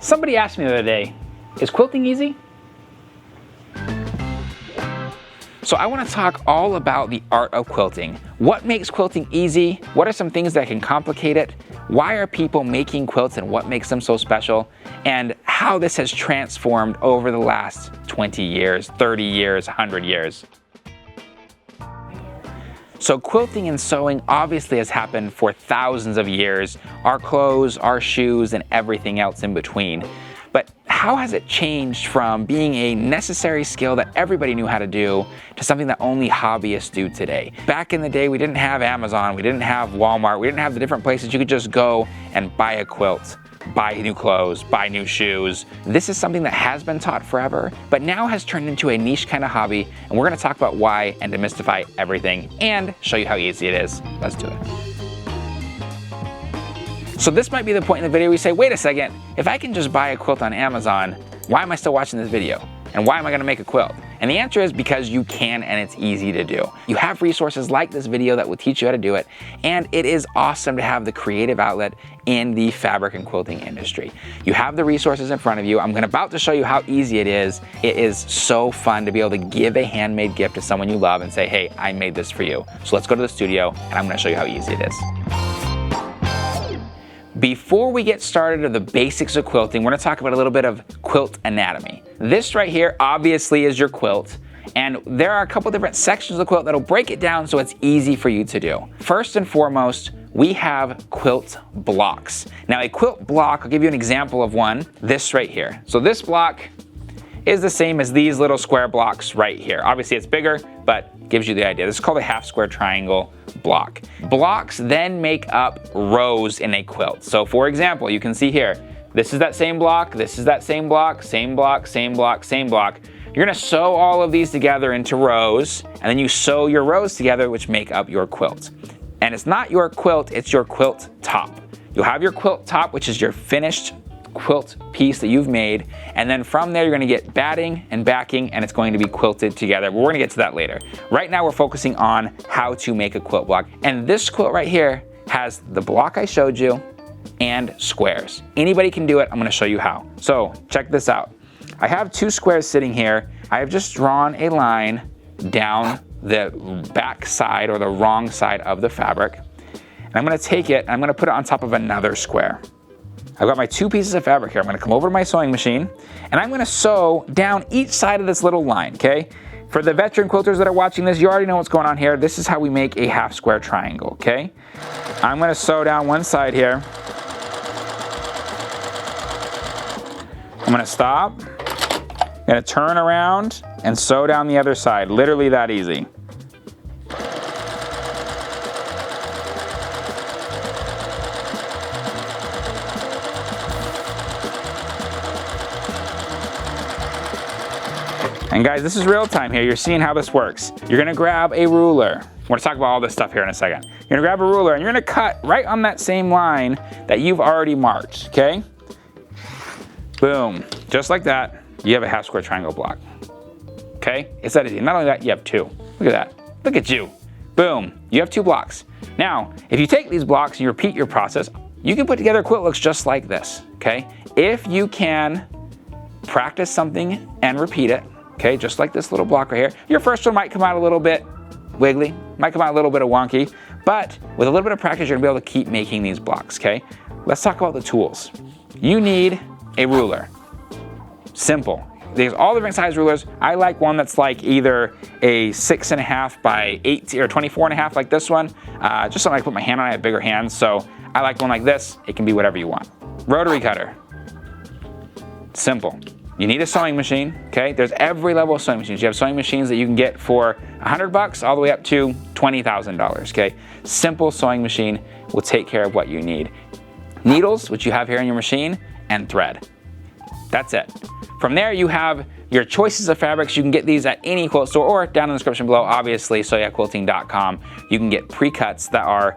Somebody asked me the other day, is quilting easy? So I want to talk all about the art of quilting. What makes quilting easy? What are some things that can complicate it? Why are people making quilts and what makes them so special? And how this has transformed over the last 20 years, 30 years, 100 years. So quilting and sewing obviously has happened for thousands of years. Our clothes, our shoes, and everything else in between. But how has it changed from being a necessary skill that everybody knew how to do to something that only hobbyists do today? Back in the day, we didn't have Amazon, we didn't have Walmart, we didn't have the different places you could just go and buy a quilt, buy new clothes, buy new shoes. This is something that has been taught forever, but now has turned into a niche kind of hobby, and we're gonna talk about why and demystify everything and show you how easy it is. Let's do it. So this might be the point in the video where you say, wait a second, if I can just buy a quilt on Amazon, why am I still watching this video? And why am I gonna make a quilt? And the answer is because you can, and it's easy to do. You have resources like this video that will teach you how to do it, and it is awesome to have the creative outlet in the fabric and quilting industry. You have the resources in front of you. I'm about to show you how easy it is. It is so fun to be able to give a handmade gift to someone you love and say, hey, I made this for you. So let's go to the studio, and I'm gonna show you how easy it is. Before we get started with the basics of quilting, we're gonna talk about a little bit of quilt anatomy. This right here obviously is your quilt, and there are a couple different sections of the quilt that'll break it down so it's easy for you to do. First and foremost, we have quilt blocks. Now a quilt block, I'll give you an example of one, this right here. So this block is the same as these little square blocks right here. Obviously it's bigger, but gives you the idea. This is called a half square triangle block. Blocks then make up rows in a quilt. So for example, you can see here, this is that same block, this is that same block, same block, same block, same block. You're gonna sew all of these together into rows, and then you sew your rows together, which make up your quilt. And it's not your quilt, it's your quilt top. You'll have your quilt top, which is your finished quilt piece that you've made, and then from there you're going to get batting and backing, and it's going to be quilted together. We're going to get to that later. Right now we're focusing on how to make a quilt block, and this quilt right here has the block I showed you and squares. Anybody can do it. I'm going to show you how. So check this out. I have two squares sitting here. I have just drawn a line down the back side or the wrong side of the fabric, and I'm going to take it and I'm going to put it on top of another square. I've got my two pieces of fabric here. I'm gonna come over to my sewing machine and I'm gonna sew down each side of this little line, okay? For the veteran quilters that are watching this, you already know what's going on here. This is how we make a half square triangle, okay? I'm gonna sew down one side here. I'm gonna stop, I'm gonna turn around and sew down the other side. Literally that easy. And guys, this is real time here. You're seeing how this works. You're gonna grab a ruler. We're gonna talk about all this stuff here in a second. You're gonna grab a ruler and you're gonna cut right on that same line that you've already marked, okay? Boom, just like that, you have a half square triangle block, okay? It's that easy. Not only that, you have two. Look at that, look at you. Boom, you have two blocks. Now, if you take these blocks and you repeat your process, you can put together quilt looks just like this, okay? If you can practice something and repeat it, okay, just like this little block right here. Your first one might come out a little bit wiggly, might come out a little bit wonky, but with a little bit of practice, you're gonna be able to keep making these blocks, okay? Let's talk about the tools. You need a ruler. Simple. There's all different size rulers. I like one that's like either a 6.5 by 18 or 24.5 like this one. Just something I can put my hand on. I have bigger hands, so I like one like this. It can be whatever you want. Rotary cutter. Simple. You need a sewing machine, okay? There's every level of sewing machines. You have sewing machines that you can get for $100 all the way up to $20,000, okay? Simple sewing machine will take care of what you need. Needles, which you have here in your machine, and thread. That's it. From there, you have your choices of fabrics. You can get these at any quilt store or down in the description below, obviously, soyaquilting.com. You can get pre-cuts that are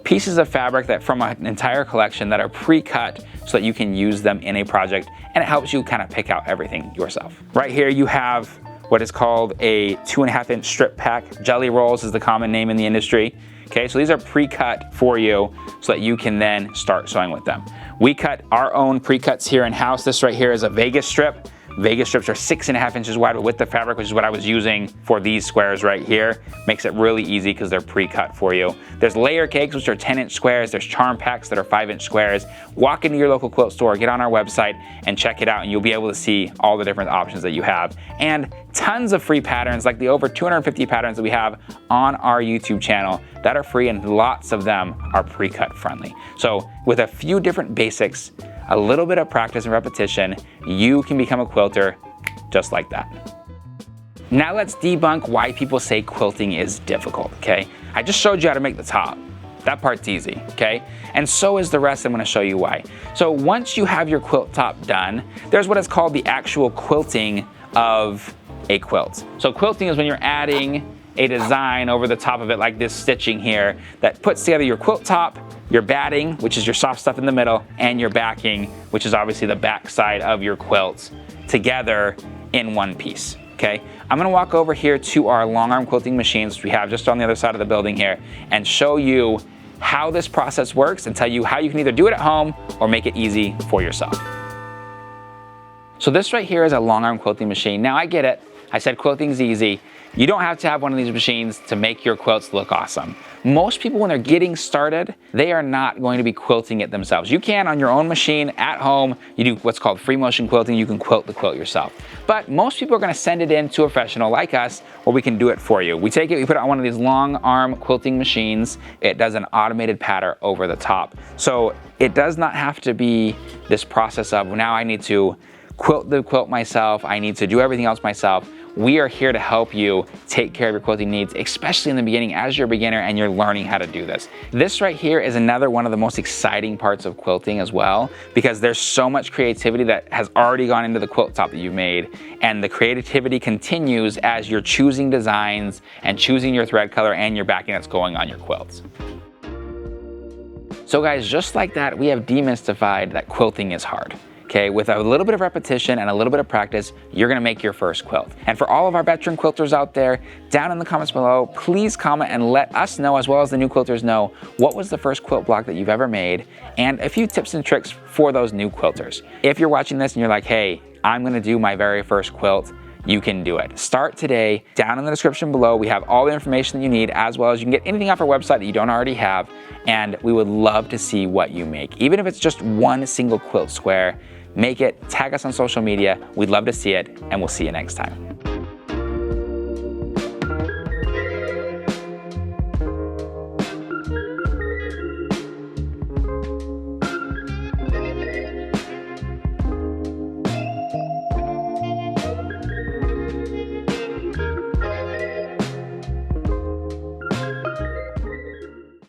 pieces of fabric that from an entire collection that are pre-cut so that you can use them in a project, and it helps you kind of pick out everything yourself. Right here you have what is called a 2.5-inch strip pack. Jelly rolls is the common name in the industry. Okay, so these are pre-cut for you so that you can then start sewing with them. We cut our own pre-cuts here in-house. This right here is a Vegas strip. Vegas strips are 6.5 inches wide with the fabric, which is what I was using for these squares right here. Makes it really easy because they're pre-cut for you. There's layer cakes, which are 10-inch squares. There's charm packs that are 5-inch squares. Walk into your local quilt store, get on our website and check it out, and you'll be able to see all the different options that you have. And tons of free patterns, like the over 250 patterns that we have on our YouTube channel that are free, and lots of them are pre-cut friendly. So with a few different basics, a little bit of practice and repetition, you can become a quilter just like that. Now let's debunk why people say quilting is difficult, okay? I just showed you how to make the top. That part's easy, okay? And so is the rest. I'm gonna show you why. So once you have your quilt top done, there's what is called the actual quilting of a quilt. So quilting is when you're adding a design over the top of it, like this stitching here, that puts together your quilt top, your batting, which is your soft stuff in the middle, and your backing, which is obviously the back side of your quilt, together in one piece, okay? I'm gonna walk over here to our long arm quilting machines, which we have just on the other side of the building here, and show you how this process works and tell you how you can either do it at home or make it easy for yourself. So this right here is a long arm quilting machine. Now I get it, I said quilting's easy. You don't have to have one of these machines to make your quilts look awesome. Most people, when they're getting started, they are not going to be quilting it themselves. You can on your own machine at home. You do what's called free motion quilting. You can quilt the quilt yourself. But most people are gonna send it in to a professional like us, where we can do it for you. We take it, we put it on one of these long arm quilting machines. It does an automated pattern over the top. So it does not have to be this process of, now I need to quilt the quilt myself, I need to do everything else myself. We are here to help you take care of your quilting needs, especially in the beginning as you're a beginner and you're learning how to do this. This right here is another one of the most exciting parts of quilting as well, because there's so much creativity that has already gone into the quilt top that you've made, and the creativity continues as you're choosing designs and choosing your thread color and your backing that's going on your quilts. So guys, just like that, we have demystified that quilting is hard. Okay, with a little bit of repetition and a little bit of practice, you're gonna make your first quilt. And for all of our veteran quilters out there, down in the comments below, please comment and let us know, as well as the new quilters know, what was the first quilt block that you've ever made, and a few tips and tricks for those new quilters. If you're watching this and you're like, hey, I'm gonna do my very first quilt, you can do it. Start today. Down in the description below, we have all the information that you need, as well as you can get anything off our website that you don't already have, and we would love to see what you make. Even if it's just one single quilt square, make it, tag us on social media. We'd love to see it, and we'll see you next time.